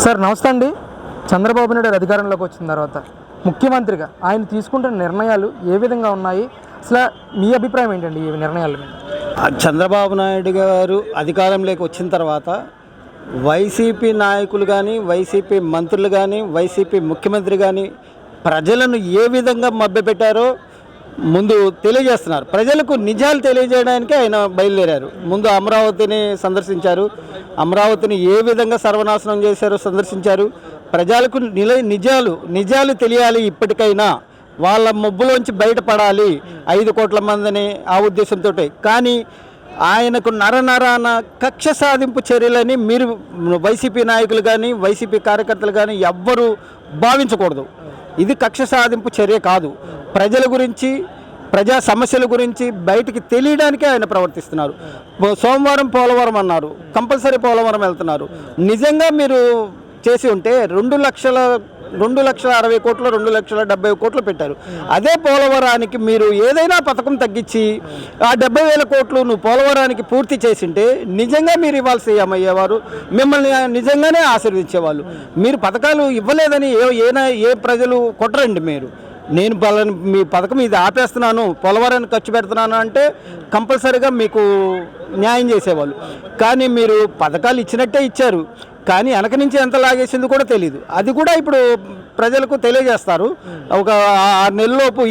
Sir నమస్తే అండి. చంద్రబాబు నాయుడు అధికారంలోకి వచ్చిన తర్వాత ముఖ్యమంత్రిగా ఆయన తీసుకుంటున్న నిర్ణయాలు ఏ విధంగా ఉన్నాయి? అసలు మీ అభిప్రాయం ఏంటండి ఈ నిర్ణయాల మీద? చంద్రబాబు నాయుడు గారు అధికారంలోకి వచ్చిన తర్వాత వైసీపీ నాయకులు కానీ, వైసీపీ మంత్రులు కానీ, వైసీపీ ముఖ్యమంత్రి కానీ ప్రజలను ఏ విధంగా మభ్యపెట్టారో ముందు తెలియజేస్తున్నారు. ప్రజలకు నిజాలు తెలియజేయడానికి ఆయన బయలుదేరారు. ముందు అమరావతిని సందర్శించారు. అమరావతిని ఏ విధంగా సర్వనాశనం చేశారో సందర్శించారు. ప్రజలకు నిజాలు తెలియాలి, ఇప్పటికైనా వాళ్ళ మబ్బులోంచి బయటపడాలి 5 కోట్ల మందిని ఆ ఉద్దేశంతో. కానీ ఆయనకు నరనరాన కక్ష సాధింపు చర్యలని మీరు వైసీపీ నాయకులు కానీ, వైసీపీ కార్యకర్తలు కానీ ఎవ్వరూ భావించకూడదు. ఇది కక్ష సాధింపు చర్య కాదు. ప్రజల గురించి, ప్రజా సమస్యల గురించి బయటికి తెలియడానికే ఆయన ప్రవర్తిస్తున్నారు. సోమవారం పోలవరం అన్నారు, కంపల్సరీ పోలవరం వెళ్తున్నారు. నిజంగా మీరు చేసి ఉంటే 2,60,000 కోట్లు, 2,70,000 కోట్లు పెట్టారు. అదే పోలవరానికి మీరు ఏదైనా పథకం తగ్గించి ఆ 70,000 కోట్లు నువ్వు పోలవరానికి పూర్తి చేసింటే నిజంగా మీరు ఇవ్వాల్సి అయ్యేవారు, మిమ్మల్ని నిజంగానే ఆశీర్వదించేవాళ్ళు. మీరు పథకాలు ఇవ్వలేదని ఏ ప్రజలు కొట్టరండి. నేను మీ పథకం ఇది ఆపేస్తున్నాను, పోలవరానికి ఖర్చు పెడుతున్నాను అంటే కంపల్సరీగా మీకు న్యాయం చేసేవాళ్ళు. కానీ మీరు పథకాలు ఇచ్చినట్టే ఇచ్చారు, కానీ వెనక నుంచి ఎంత లాగేసింది కూడా తెలియదు. అది కూడా ఇప్పుడు ప్రజలకు తెలియజేస్తారు. ఒక 6 నెలల్లోపు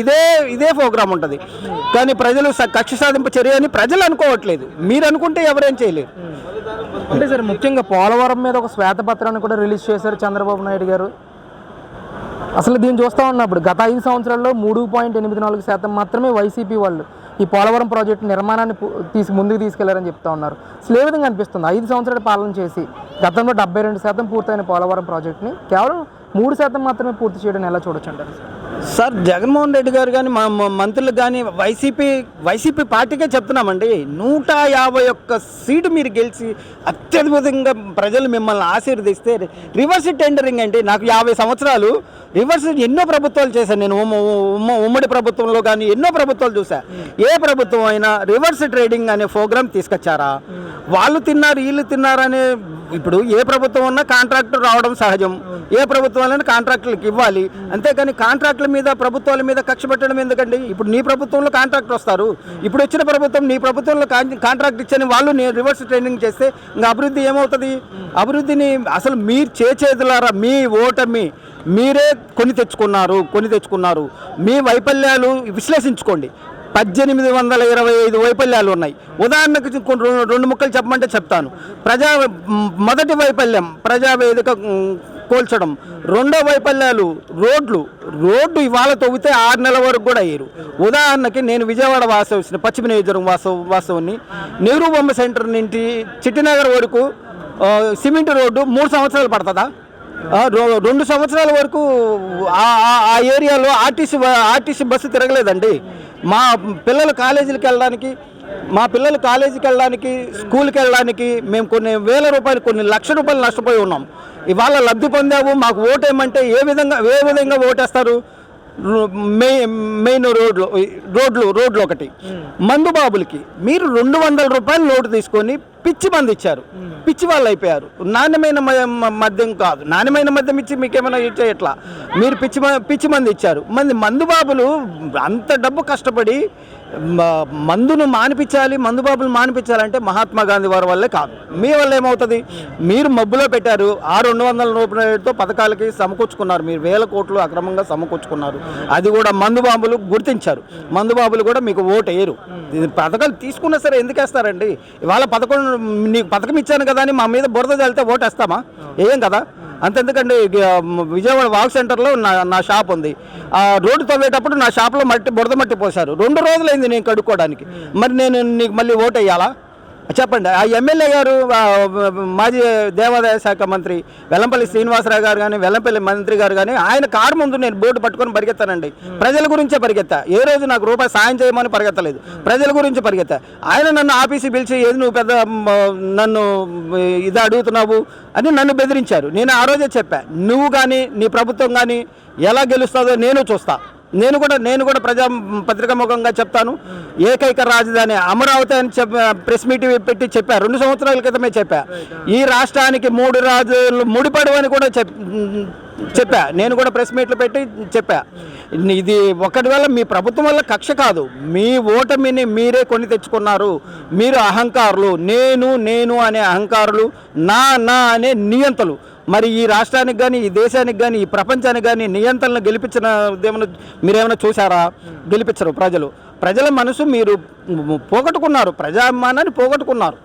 ఇదే ప్రోగ్రాం ఉంటుంది. కానీ ప్రజలు కక్ష సాధింపు చర్య అని ప్రజలు అనుకోవట్లేదు. మీరు అనుకుంటే ఎవరేం చేయలేరు. అంటే సార్ ముఖ్యంగా పోలవరం మీద ఒక శ్వేతపత్రాన్ని కూడా రిలీజ్ చేశారు చంద్రబాబు నాయుడు గారు. అసలు దీన్ని చూస్తూ ఉన్నప్పుడు గత 5 సంవత్సరాల్లో 3.84% మాత్రమే వైసీపీ వాళ్ళు ఈ పోలవరం ప్రాజెక్టు నిర్మాణాన్ని ముందుకు తీసుకెళ్లారని చెప్తా ఉన్నారు. అసలు ఏ విధంగా అనిపిస్తుంది? 5 సంవత్సరాల పాలన చేసి గతంలో 72% పూర్తయిన పోలవరం ప్రాజెక్టుని కేవలం 3% మాత్రమే పూర్తి చేయడం ఎలా చూడొచ్చు అంటారు సార్? జగన్మోహన్ రెడ్డి గారు కానీ, మా మంత్రులకు కానీ, వైసీపీ పార్టీకే చెప్తున్నామండి, 151 సీటు మీరు గెలిచి అత్యద్భుతంగా ప్రజలు మిమ్మల్ని ఆశీర్వదిస్తే రివర్స్ టెండరింగ్ అంటే నాకు 50 సంవత్సరాలు రివర్స్ ఎన్నో ప్రభుత్వాలు చేశాను నేను. ఉమ్మడి ప్రభుత్వంలో కానీ ఎన్నో ప్రభుత్వాలు చూసా. ఏ ప్రభుత్వం అయినా రివర్స్ ట్రేడింగ్ అనే ప్రోగ్రామ్ తీసుకొచ్చారా? వాళ్ళు తిన్నారు, వీళ్ళు తిన్నారనే. ఇప్పుడు ఏ ప్రభుత్వం ఉన్నా కాంట్రాక్టర్ రావడం సహజం. ఏ ప్రభుత్వాలైనా కాంట్రాక్టులకు ఇవ్వాలి. అంతేకాని కాంట్రాక్టుల మీద, ప్రభుత్వాల మీద కక్ష పెట్టడం ఎందుకండి? ఇప్పుడు నీ ప్రభుత్వంలో కాంట్రాక్టర్ వస్తారు. ఇప్పుడు వచ్చిన ప్రభుత్వం నీ ప్రభుత్వంలో కాంట్రాక్ట్ ఇచ్చని వాళ్ళు రివర్స్ ట్రేడింగ్ చేస్తే ఇంకా అభివృద్ధి ఏమవుతుంది? అభివృద్ధిని అసలు మీరు చేతులారా మీ ఓటమి మీరే కొని తెచ్చుకున్నారు. మీ వైఫల్యాలు విశ్లేషించుకోండి. 1825 వైఫల్యాలు ఉన్నాయి. ఉదాహరణకు 2 ముక్కలు చెప్పమంటే చెప్తాను. మొదటి వైఫల్యం ప్రజావేదిక కోల్చడం. రెండో వైఫల్యాలు రోడ్లు ఇవాళ తవ్వితే 6 నెలల వరకు కూడా అయ్యారు. ఉదాహరణకి నేను విజయవాడ వాసవిని, పశ్చిమ నియోజకవర్గం వాసవిని, నెహ్రూ బొమ్మ సెంటర్ నుండి చిట్టినగర్ వరకు సిమెంట్ రోడ్డు 3 సంవత్సరాలు పడుతుందా? 2 సంవత్సరాల వరకు ఆ ఏరియాలో ఆర్టీసీ బస్సు తిరగలేదండి. మా పిల్లలు కాలేజీకి వెళ్ళడానికి, స్కూల్కి వెళ్ళడానికి మేము కొన్ని వేల రూపాయలు, కొన్ని లక్షల రూపాయలు నష్టపోయి ఉన్నాం. ఇవాళ లబ్ధి పొందాము. మాకు ఓటేయమంటే ఏ విధంగా ఓటేస్తారు? మెయిన్ రోడ్లు ఒకటి. మందు బాబులకి మీరు 200 రూపాయలు నోటు తీసుకొని పిచ్చి మంది ఇచ్చారు. పిచ్చి వాళ్ళు అయిపోయారు. నాణ్యమైన మద్యం కాదు, నాణ్యమైన మద్యం ఇచ్చి మీకేమైనా ఇచ్చే ఎట్లా? మీరు పిచ్చి మంది ఇచ్చారు. మందు బాబులు అంత డబ్బు కష్టపడి మందు బాబులు మానిపించాలంటే మహాత్మా గాంధీ వారి వల్లే కాదు, మీ వల్ల ఏమవుతుంది? మీరు మబ్బులో పెట్టారు. 200 రూపాయలతో పథకాలకి సమకూర్చుకున్నారు. మీరు 1000 కోట్లు అక్రమంగా సమకూర్చుకున్నారు. అది కూడా మందు బాబులు గుర్తించారు. మందు బాబులు కూడా మీకు ఓటు వేయరు. పథకాలు తీసుకున్నా సరే ఎందుకు వేస్తారండి? ఇవాళ నీకు పథకం ఇచ్చాను కదా అని మా మీద బురద చల్లితే ఓటు వేస్తామా? ఏం కదా. అంతెందుకండి, విజయవాడ వాక్ సెంటర్లో నా షాప్ ఉంది. ఆ రోడ్డు తవ్వేటప్పుడు నా షాప్లో బురద మట్టి పోశారు. 2 రోజులైంది నేను కడుక్కోవడానికి. మరి నేను నీకు మళ్ళీ ఓటు వేయాలా? చెప్పండి. ఆ ఎమ్మెల్యే గారు, మాజీ దేవాదాయ శాఖ మంత్రి వెల్లంపల్లి శ్రీనివాసరావు గారు కానీ, వెల్లంపల్లి మంత్రి గారు కానీ, ఆయన కారు ముందు నేను బోర్డు పట్టుకొని పరిగెత్తానండి. ప్రజల గురించే పరిగెత్తా. ఏ రోజు నాకు రూపాయి సాయం చేయమని పరిగెత్తలేదు, ప్రజల గురించి పరిగెత్తా. ఆయన నన్ను ఆఫీస్కి పిలిచి ఏది నువ్వు పెద్ద నన్ను ఇది అడుగుతున్నావు అని నన్ను బెదిరించారు. నేను ఆ రోజే చెప్పా, నువ్వు కానీ నీ ప్రభుత్వం కానీ ఎలా గెలుస్తుందో నేను చూస్తా. నేను కూడా ప్రజా పత్రికా ముఖంగా చెప్తాను. ఏకైక రాజధాని అమరావతి అని ప్రెస్ మీట్ పెట్టి చెప్పా. 2 సంవత్సరాల క్రితమే చెప్పా. ఈ రాష్ట్రానికి 3 రాజులు ముడిపడు అని కూడా చెప్పా. నేను కూడా ప్రెస్ మీట్లు పెట్టి చెప్పా. ఇది ఒకటి వల్ల మీ ప్రభుత్వం వల్ల కక్ష కాదు, మీ ఓటమిని మీరే కొని తెచ్చుకున్నారు. మీరు అహంకారులు, నేను అనే అహంకారులు, నా అనే నియంతలు. మరి ఈ రాష్ట్రానికి కానీ, ఈ దేశానికి కానీ, ఈ ప్రపంచానికి కానీ నియంత్రణను గెలిపించిన మీరేమైనా చూసారా? గెలిపించరు. ప్రజల మనసు మీరు పోగొట్టుకున్నారు, ప్రజాభిమానాన్ని పోగొట్టుకున్నారు.